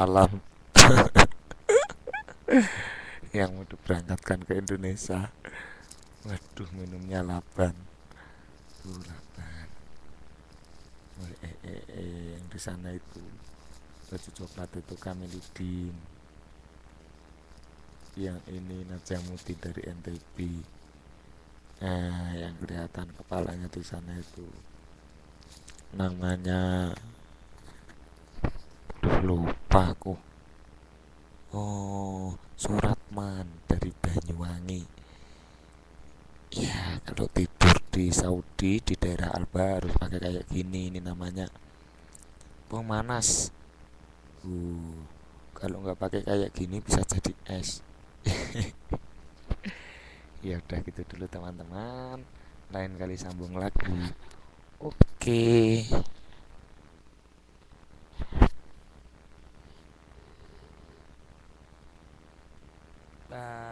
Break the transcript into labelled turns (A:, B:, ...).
A: alam yang mau diberangkatkan ke Indonesia. Waduh, minumnya laban. Laban. Yang di sana itu baju coklat itu Kamiludin, yang ini Najamuddin dari NTB. Nah, yang kelihatan kepalanya di sana itu namanya, lupa aku. Oh, Suratman dari Banyuwangi. Ya, kalau tidur di Saudi di daerah Alba harus pakai kayak gini. Ini namanya pemanas. Uh, Kalau nggak pakai kayak gini bisa jadi es. Ya udah gitu dulu teman-teman. Lain kali sambung lagi. Oke. Bye.